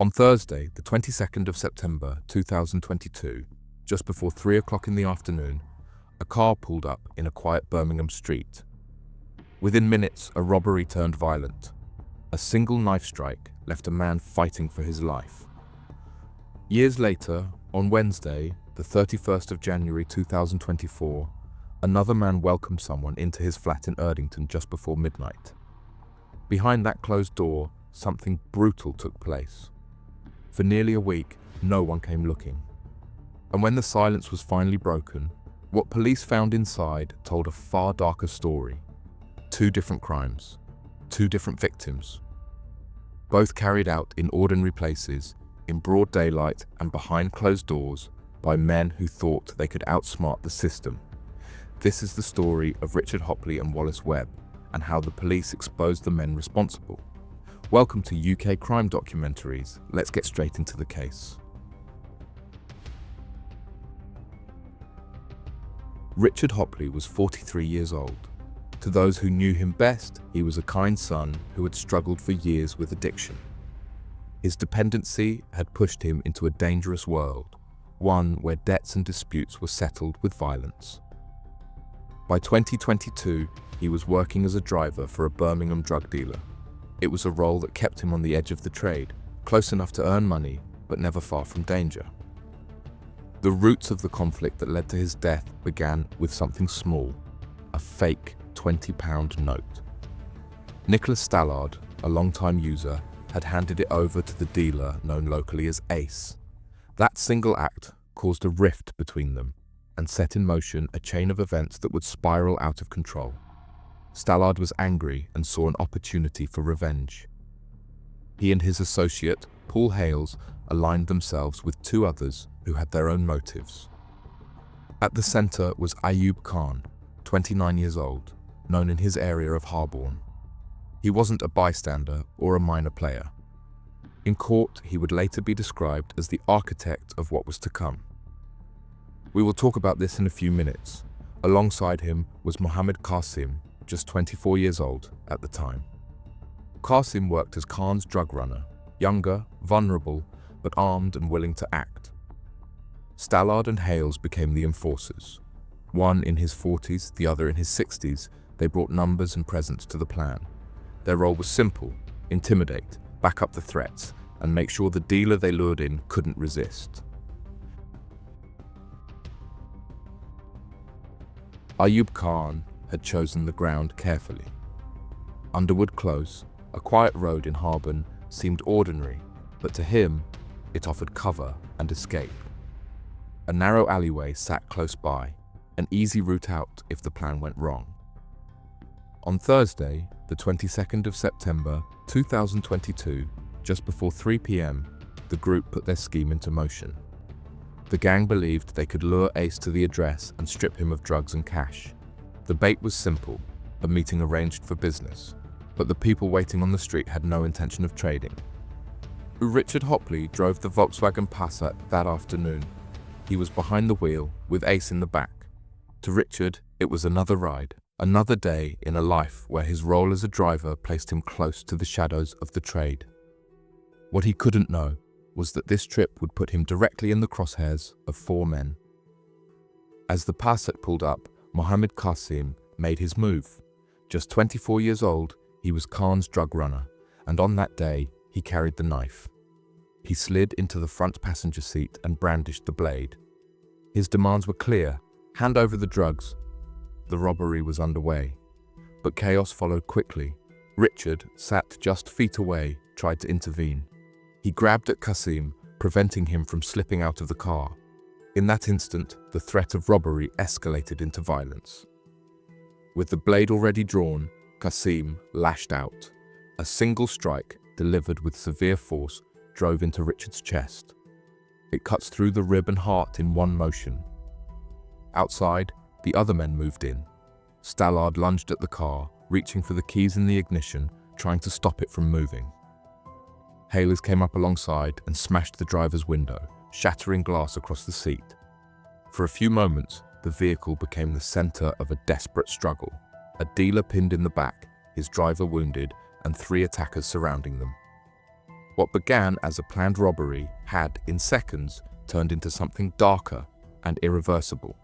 On Thursday, the 22nd of September 2022, just before 3 o'clock in the afternoon, a car pulled up in a quiet Birmingham street. Within minutes, a robbery turned violent. A single knife strike left a man fighting for his life. Years later, on Wednesday, the 31st of January 2024, another man welcomed someone into his flat in Erdington just before midnight. Behind that closed door, something brutal took place. For nearly a week, no one came looking. And when the silence was finally broken, what police found inside told a far darker story. 2 different crimes, 2 different victims. Both carried out in ordinary places, in broad daylight and behind closed doors, by men who thought they could outsmart the system. This is the story of Richard Hopley and Wallace Webb, and how the police exposed the men responsible. Welcome to UK Crime Documentaries. Let's get straight into the case. Richard Hopley was 43 years old. To those who knew him best, he was a kind son who had struggled for years with addiction. His dependency had pushed him into a dangerous world, one where debts and disputes were settled with violence. By 2022, he was working as a driver for a Birmingham drug dealer. It was a role that kept him on the edge of the trade, close enough to earn money, but never far from danger. The roots of the conflict that led to his death began with something small, a fake £20 note. Nicholas Stallard, a long-time user, had handed it over to the dealer known locally as Ace. That single act caused a rift between them and set in motion a chain of events that would spiral out of control. Stallard was angry and saw an opportunity for revenge. He and his associate, Paul Hales, aligned themselves with 2 others who had their own motives. At the center was Ayub Khan, 29 years old, known in his area of Harborne. He wasn't a bystander or a minor player. In court, he would later be described as the architect of what was to come. We will talk about this in a few minutes. Alongside him was Mohammed Qasim, just 24 years old at the time. Qasim worked as Khan's drug runner, younger, vulnerable, but armed and willing to act. Stallard and Hales became the enforcers. One in his 40s, the other in his 60s, they brought numbers and presence to the plan. Their role was simple: intimidate, back up the threats, and make sure the dealer they lured in couldn't resist. Ayub Khan had chosen the ground carefully. Underwood Close, a quiet road in Harborne, seemed ordinary, but to him, it offered cover and escape. A narrow alleyway sat close by, an easy route out if the plan went wrong. On Thursday, the 22nd of September 2022, just before 3 p.m, the group put their scheme into motion. The gang believed they could lure Ace to the address and strip him of drugs and cash. The bait was simple, a meeting arranged for business, but the people waiting on the street had no intention of trading. Richard Hopley drove the Volkswagen Passat that afternoon. He was behind the wheel, with Ace in the back. To Richard, it was another ride, another day in a life where his role as a driver placed him close to the shadows of the trade. What he couldn't know was that this trip would put him directly in the crosshairs of 4 men. As the Passat pulled up, Mohammed Qasim made his move. Just 24 years old, he was Khan's drug runner, and on that day, he carried the knife. He slid into the front passenger seat and brandished the blade. His demands were clear: hand over the drugs. The robbery was underway, but chaos followed quickly. Richard, sat just feet away, tried to intervene. He grabbed at Qasim, preventing him from slipping out of the car. In that instant, the threat of robbery escalated into violence. With the blade already drawn, Qasim lashed out. A single strike, delivered with severe force, drove into Richard's chest. It cuts through the rib and heart in one motion. Outside, the other men moved in. Stallard lunged at the car, reaching for the keys in the ignition, trying to stop it from moving. Hales came up alongside and smashed the driver's window, shattering glass across the seat. For a few moments, the vehicle became the center of a desperate struggle. A dealer pinned in the back, his driver wounded, and 3 attackers surrounding them. What began as a planned robbery had, in seconds, turned into something darker and irreversible.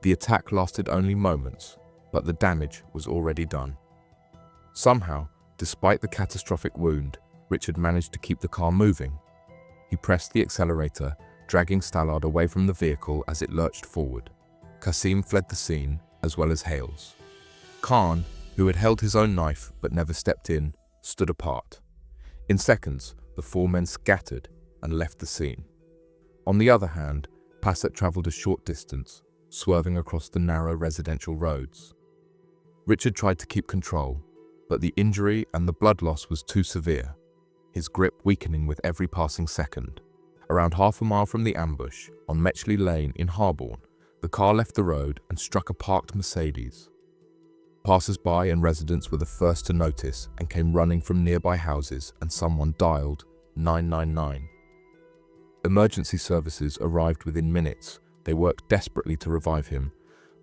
The attack lasted only moments, but the damage was already done. Somehow, despite the catastrophic wound, Richard managed to keep the car moving. He pressed the accelerator, dragging Stallard away from the vehicle as it lurched forward. Qasim fled the scene, as well as Hales. Khan, who had held his own knife but never stepped in, stood apart. In seconds, the four men scattered and left the scene. On the other hand, Passat travelled a short distance, swerving across the narrow residential roads. Richard tried to keep control, but the injury and the blood loss was too severe, his grip weakening with every passing second. Around half a mile from the ambush, on Metchley Lane in Harborne, the car left the road and struck a parked Mercedes. Passers-by and residents were the first to notice and came running from nearby houses, and someone dialed 999. Emergency services arrived within minutes. They worked desperately to revive him,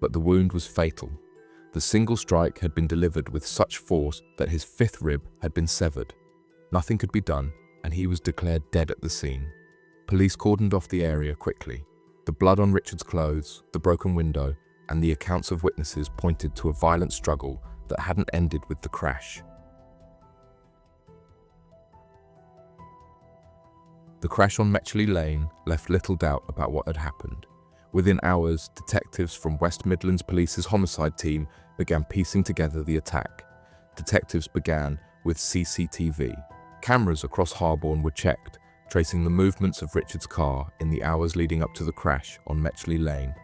but the wound was fatal. The single strike had been delivered with such force that his fifth rib had been severed. Nothing could be done, and he was declared dead at the scene. Police cordoned off the area quickly. The blood on Richard's clothes, the broken window, and the accounts of witnesses pointed to a violent struggle that hadn't ended with the crash. The crash on Metchley Lane left little doubt about what had happened. Within hours, detectives from West Midlands Police's homicide team began piecing together the attack. Detectives began with CCTV. Cameras across Harborne were checked, tracing the movements of Richard's car in the hours leading up to the crash on Metchley Lane.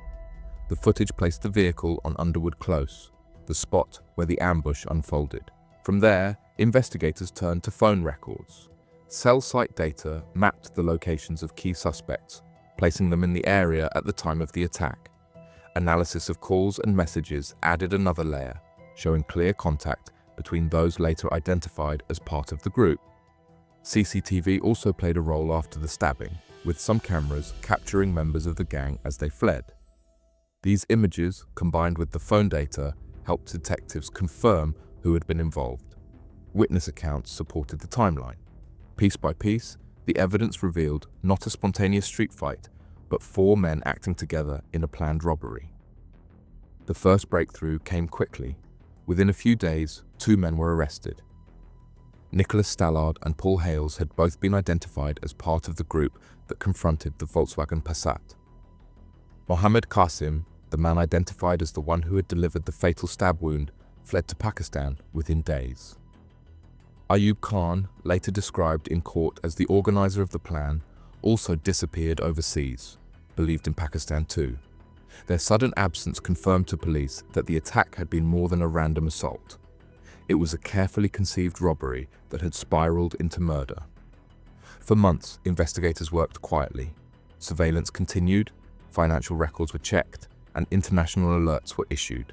The footage placed the vehicle on Underwood Close, the spot where the ambush unfolded. From there, investigators turned to phone records. Cell site data mapped the locations of key suspects, placing them in the area at the time of the attack. Analysis of calls and messages added another layer, showing clear contact between those later identified as part of the group. CCTV also played a role after the stabbing, with some cameras capturing members of the gang as they fled. These images, combined with the phone data, helped detectives confirm who had been involved. Witness accounts supported the timeline. Piece by piece, the evidence revealed not a spontaneous street fight, but four men acting together in a planned robbery. The first breakthrough came quickly. Within a few days, two men were arrested. Nicholas Stallard and Paul Hales had both been identified as part of the group that confronted the Volkswagen Passat. Mohammed Qasim, the man identified as the one who had delivered the fatal stab wound, fled to Pakistan within days. Ayub Khan, later described in court as the organizer of the plan, also disappeared overseas, believed in Pakistan too. Their sudden absence confirmed to police that the attack had been more than a random assault. It was a carefully conceived robbery that had spiraled into murder. For months, investigators worked quietly. Surveillance continued, financial records were checked, and international alerts were issued.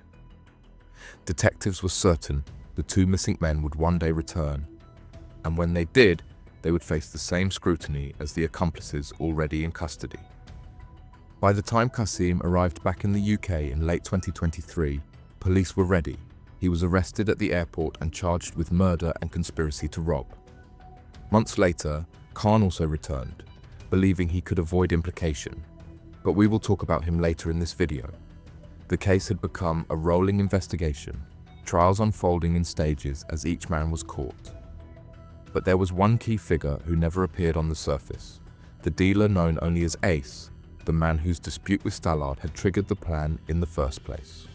Detectives were certain the two missing men would one day return, and when they did, they would face the same scrutiny as the accomplices already in custody. By the time Qasim arrived back in the UK in late 2023, police were ready. He was arrested at the airport and charged with murder and conspiracy to rob. Months later, Khan also returned, believing he could avoid implication. But we will talk about him later in this video. The case had become a rolling investigation, trials unfolding in stages as each man was caught. But there was one key figure who never appeared on the surface, the dealer known only as Ace, the man whose dispute with Stallard had triggered the plan in the first place.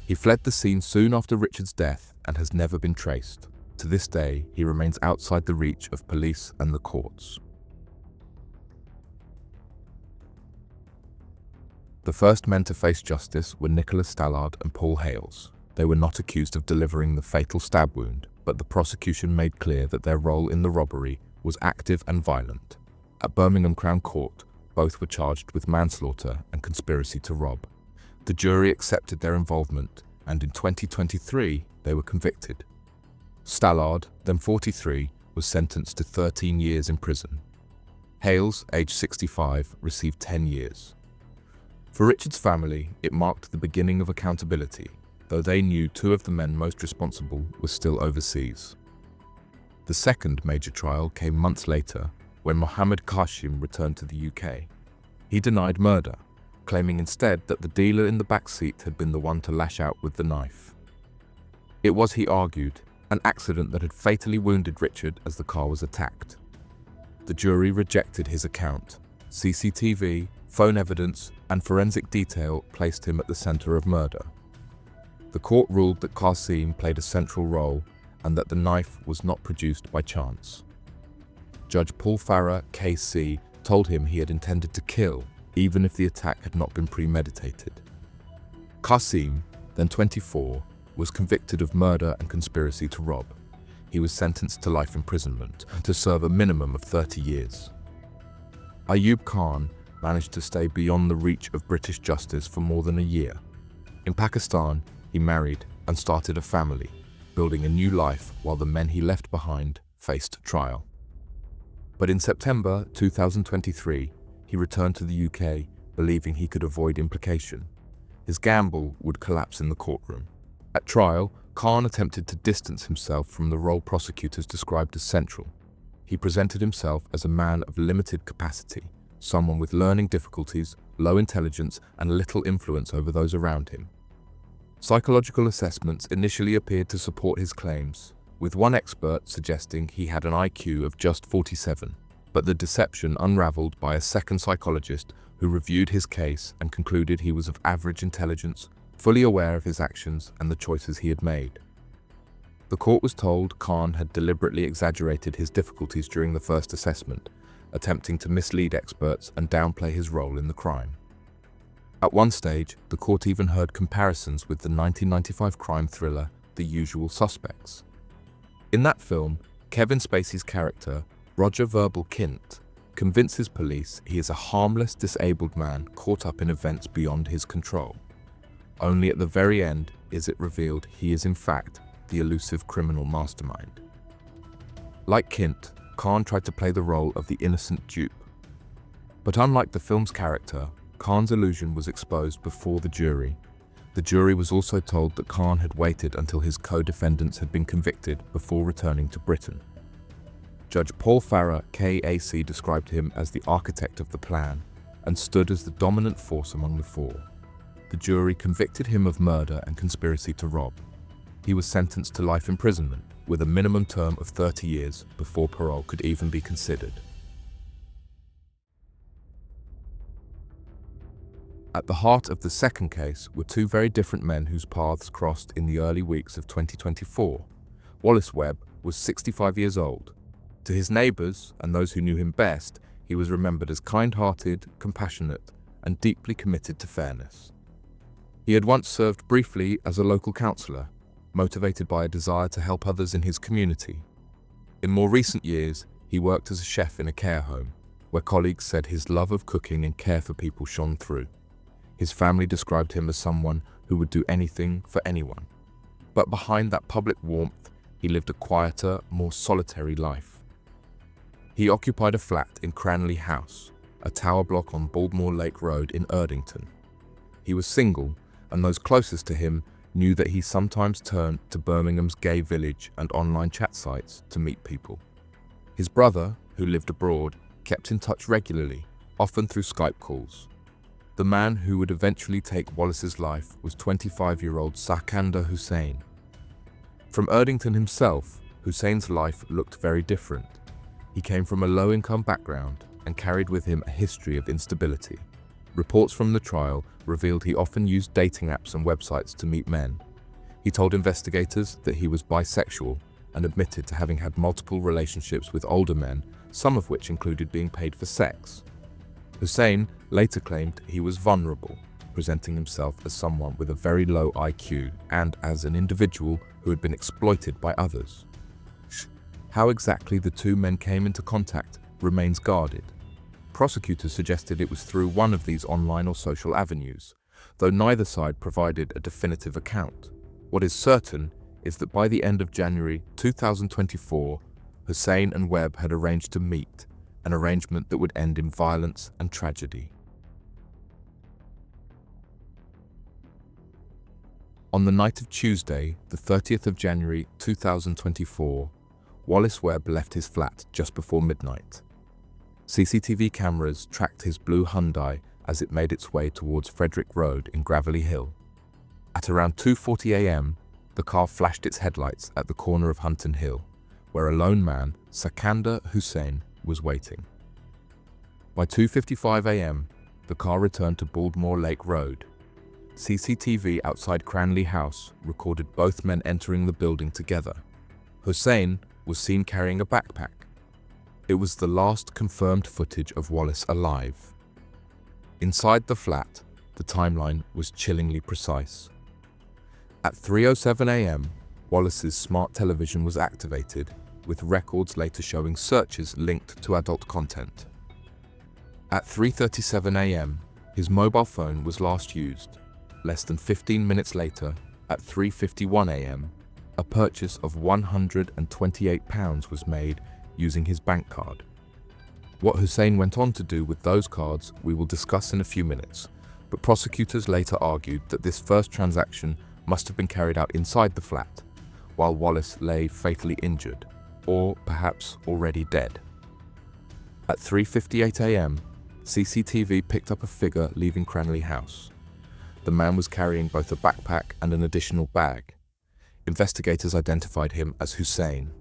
He fled the scene soon after Richard's death and has never been traced. To this day, he remains outside the reach of police and the courts. The first men to face justice were Nicholas Stallard and Paul Hales. They were not accused of delivering the fatal stab wound, but the prosecution made clear that their role in the robbery was active and violent. At Birmingham Crown Court, both were charged with manslaughter and conspiracy to rob. The jury accepted their involvement, and in 2023, they were convicted. Stallard, then 43, was sentenced to 13 years in prison. Hales, aged 65, received 10 years. For Richard's family, it marked the beginning of accountability. though they knew two of the men most responsible were still overseas. The second major trial came months later when Mohammed Kashim returned to the UK. He denied murder, claiming instead that the dealer in the back seat had been the one to lash out with the knife. It was, he argued, an accident that had fatally wounded Richard as the car was attacked. The jury rejected his account. CCTV, phone evidence, and forensic detail placed him at the center of murder. The court ruled that Qasim played a central role and that the knife was not produced by chance. Judge Paul Farah, KC, told him he had intended to kill, even if the attack had not been premeditated. Qasim, then 24, was convicted of murder and conspiracy to rob. He was sentenced to life imprisonment and to serve a minimum of 30 years. Ayub Khan managed to stay beyond the reach of British justice for more than a year. In Pakistan, he married and started a family, building a new life while the men he left behind faced trial. But in September 2023, he returned to the UK, believing he could avoid implication. His gamble would collapse in the courtroom. At trial, Khan attempted to distance himself from the role prosecutors described as central. He presented himself as a man of limited capacity, someone with learning difficulties, low intelligence, and little influence over those around him. Psychological assessments initially appeared to support his claims, with one expert suggesting he had an IQ of just 47, but the deception unraveled by a second psychologist who reviewed his case and concluded he was of average intelligence, fully aware of his actions and the choices he had made. The court was told Khan had deliberately exaggerated his difficulties during the first assessment, attempting to mislead experts and downplay his role in the crime. At one stage, the court even heard comparisons with the 1995 crime thriller The Usual Suspects. In that film, Kevin Spacey's character, Roger Verbal Kint, convinces police he is a harmless disabled man caught up in events beyond his control. Only at the very end is it revealed he is in fact the elusive criminal mastermind. Like Kint, Khan tried to play the role of the innocent dupe. But unlike the film's character, Khan's illusion was exposed before the jury. The jury was also told that Khan had waited until his co-defendants had been convicted before returning to Britain. Judge Paul Farah, KAC, described him as the architect of the plan and stood as the dominant force among the four. The jury convicted him of murder and conspiracy to rob. He was sentenced to life imprisonment, with a minimum term of 30 years before parole could even be considered. At the heart of the second case were two very different men whose paths crossed in the early weeks of 2024. Wallace Webb was 65 years old. To his neighbours and those who knew him best, he was remembered as kind-hearted, compassionate, and deeply committed to fairness. He had once served briefly as a local councillor, motivated by a desire to help others in his community. In more recent years, he worked as a chef in a care home, where colleagues said his love of cooking and care for people shone through. His family described him as someone who would do anything for anyone. But behind that public warmth, he lived a quieter, more solitary life. He occupied a flat in Cranley House, a tower block on Baldmore Lake Road in Erdington. He was single, and those closest to him knew that he sometimes turned to Birmingham's gay village and online chat sites to meet people. His brother, who lived abroad, kept in touch regularly, often through Skype calls. The man who would eventually take Wallace's life was 25-year-old Sarkanda Hussain. From Erdington himself, Hussein's life looked very different. He came from a low-income background and carried with him a history of instability. Reports from the trial revealed he often used dating apps and websites to meet men. He told investigators that he was bisexual and admitted to having had multiple relationships with older men, some of which included being paid for sex. Hussain later claimed he was vulnerable, presenting himself as someone with a very low IQ and as an individual who had been exploited by others. How exactly the two men came into contact remains guarded. Prosecutors suggested it was through one of these online or social avenues, though neither side provided a definitive account. What is certain is that by the end of January 2024, Hussain and Webb had arranged to meet, an arrangement that would end in violence and tragedy. On the night of Tuesday, the 30th of January 2024, Wallace Webb left his flat just before midnight. CCTV cameras tracked his blue Hyundai as it made its way towards Frederick Road in Gravelly Hill. At around 2:40 a.m., the car flashed its headlights at the corner of Hunton Hill, where a lone man, Sikander Hussain, was waiting. By 2:55 a.m., the car returned to Baldmore Lake Road. CCTV outside Cranley House recorded both men entering the building together. Hussain was seen carrying a backpack. It was the last confirmed footage of Wallace alive. Inside the flat, the timeline was chillingly precise. At 3:07 a.m., Wallace's smart television was activated, with records later showing searches linked to adult content. At 3:37 a.m., his mobile phone was last used. Less than 15 minutes later, at 3:51 a.m., a purchase of £128 was made using his bank card. What Hussain went on to do with those cards we will discuss in a few minutes, but prosecutors later argued that this first transaction must have been carried out inside the flat, while Wallace lay fatally injured, or perhaps already dead. At 3:58 a.m., CCTV picked up a figure leaving Cranley House. The man was carrying both a backpack and an additional bag. Investigators identified him as Hussain.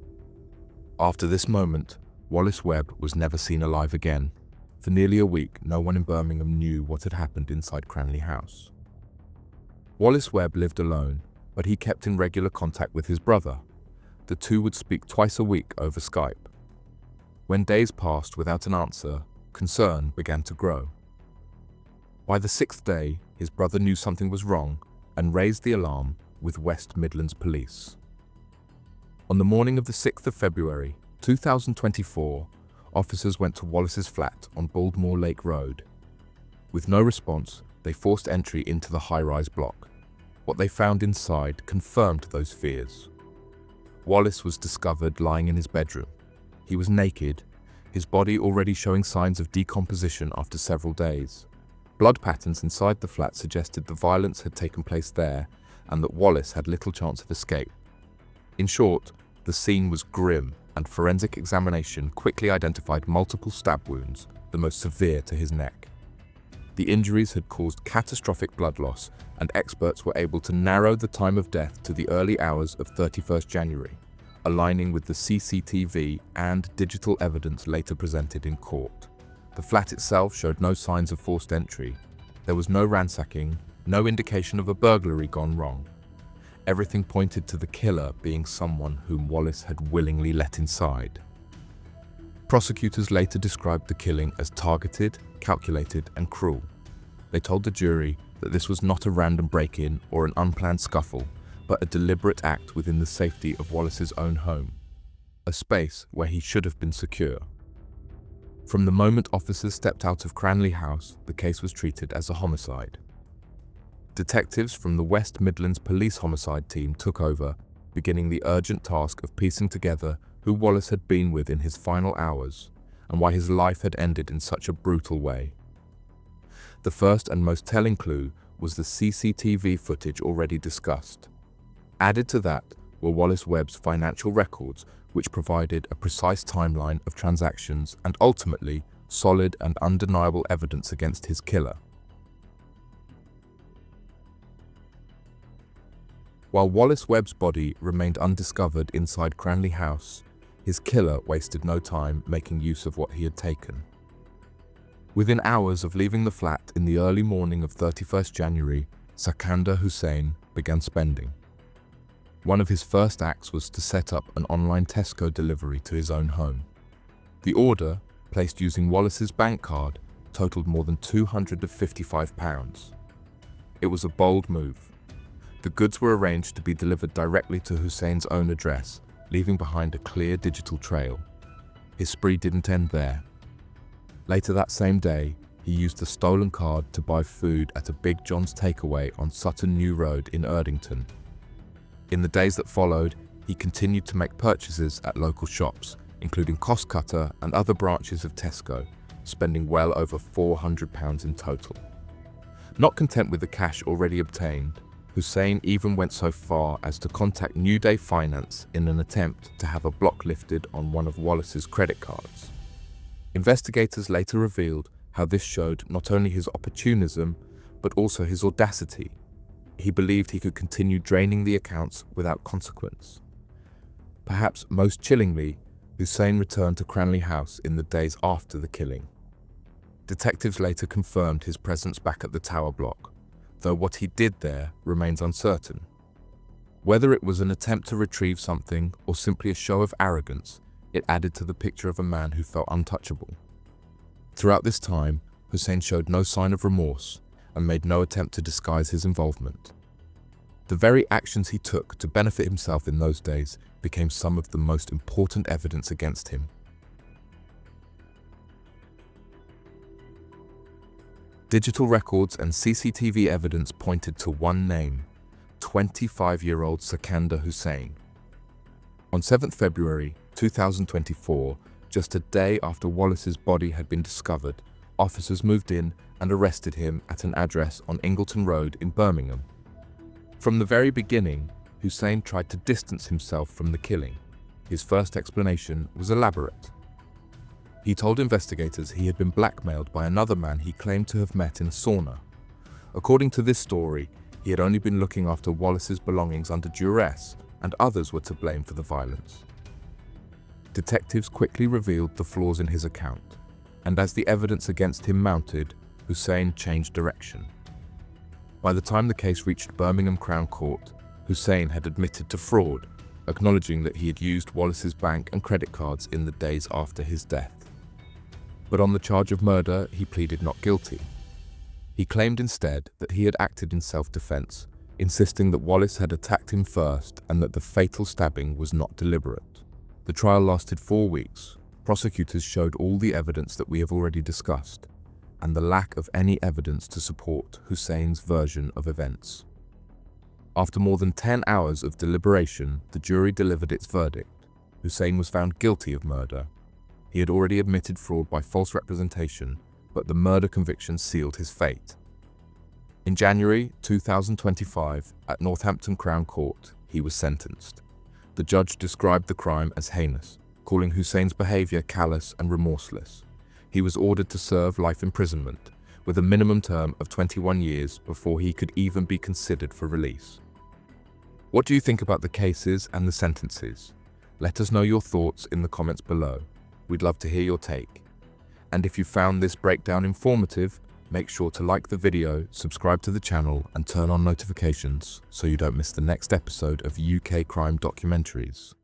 After this moment, Wallace Webb was never seen alive again. For nearly a week, no one in Birmingham knew what had happened inside Cranley House. Wallace Webb lived alone, but he kept in regular contact with his brother. The two would speak twice a week over Skype. When days passed without an answer, concern began to grow. By the 6th day, his brother knew something was wrong and raised the alarm with West Midlands Police. On the morning of the 6th of February, 2024, officers went to Wallace's flat on Baldmore Lake Road. With no response, they forced entry into the high-rise block. What they found inside confirmed those fears. Wallace was discovered lying in his bedroom. He was naked, his body already showing signs of decomposition after several days. Blood patterns inside the flat suggested the violence had taken place there and that Wallace had little chance of escape. In short, the scene was grim, and forensic examination quickly identified multiple stab wounds, the most severe to his neck. The injuries had caused catastrophic blood loss, and experts were able to narrow the time of death to the early hours of 31st January, aligning with the CCTV and digital evidence later presented in court. The flat itself showed no signs of forced entry. There was no ransacking, no indication of a burglary gone wrong. Everything pointed to the killer being someone whom Wallace had willingly let inside. Prosecutors later described the killing as targeted, calculated, and cruel. They told the jury that this was not a random break-in or an unplanned scuffle, but a deliberate act within the safety of Wallace's own home, a space where he should have been secure. From the moment officers stepped out of Cranley House, the case was treated as a homicide. Detectives from the West Midlands Police Homicide Team took over, beginning the urgent task of piecing together who Wallace had been with in his final hours and why his life had ended in such a brutal way. The first and most telling clue was the CCTV footage already discussed. Added to that were Wallace Webb's financial records, which provided a precise timeline of transactions and ultimately solid and undeniable evidence against his killer. While Wallace Webb's body remained undiscovered inside Cranley House, his killer wasted no time making use of what he had taken. Within hours of leaving the flat in the early morning of 31st January, Sikander Hussain began spending. One of his first acts was to set up an online Tesco delivery to his own home. The order, placed using Wallace's bank card, totaled more than £255. It was a bold move. The goods were arranged to be delivered directly to Hussain's own address, leaving behind a clear digital trail. His spree didn't end there. Later that same day, he used the stolen card to buy food at a Big John's takeaway on Sutton New Road in Erdington. In the days that followed, he continued to make purchases at local shops, including Costcutter and other branches of Tesco, spending well over £400 in total. Not content with the cash already obtained, Hussein even went so far as to contact New Day Finance in an attempt to have a block lifted on one of Wallace's credit cards. Investigators later revealed how this showed not only his opportunism, but also his audacity. He believed he could continue draining the accounts without consequence. Perhaps most chillingly, Hussein returned to Cranley House in the days after the killing. Detectives later confirmed his presence back at the tower block, though what he did there remains uncertain. Whether it was an attempt to retrieve something or simply a show of arrogance, it added to the picture of a man who felt untouchable. Throughout this time, Hussein showed no sign of remorse and made no attempt to disguise his involvement. The very actions he took to benefit himself in those days became some of the most important evidence against him. Digital records and CCTV evidence pointed to one name: 25-year-old Sikandar Hussein. On 7th February 2024, just a day after Wallace's body had been discovered, officers moved in and arrested him at an address on Ingleton Road in Birmingham. From the very beginning, Hussein tried to distance himself from the killing. His first explanation was elaborate. He told investigators he had been blackmailed by another man he claimed to have met in a sauna. According to this story, he had only been looking after Wallace's belongings under duress, and others were to blame for the violence. Detectives quickly revealed the flaws in his account, and as the evidence against him mounted, Hussein changed direction. By the time the case reached Birmingham Crown Court, Hussein had admitted to fraud, acknowledging that he had used Wallace's bank and credit cards in the days after his death. But on the charge of murder, he pleaded not guilty. He claimed instead that he had acted in self-defense, insisting that Wallace had attacked him first and that the fatal stabbing was not deliberate. The trial lasted 4 weeks. Prosecutors showed all the evidence that we have already discussed, and the lack of any evidence to support Hussein's version of events. After more than 10 hours of deliberation, the jury delivered its verdict. Hussein was found guilty of murder. He had already admitted fraud by false representation, but the murder conviction sealed his fate. In January 2025, at Northampton Crown Court, he was sentenced. The judge described the crime as heinous, calling Hussein's behavior callous and remorseless. He was ordered to serve life imprisonment, with a minimum term of 21 years before he could even be considered for release. What do you think about the cases and the sentences? Let us know your thoughts in the comments below. We'd love to hear your take. And if you found this breakdown informative, make sure to like the video, subscribe to the channel, and turn on notifications so you don't miss the next episode of UK Crime Documentaries.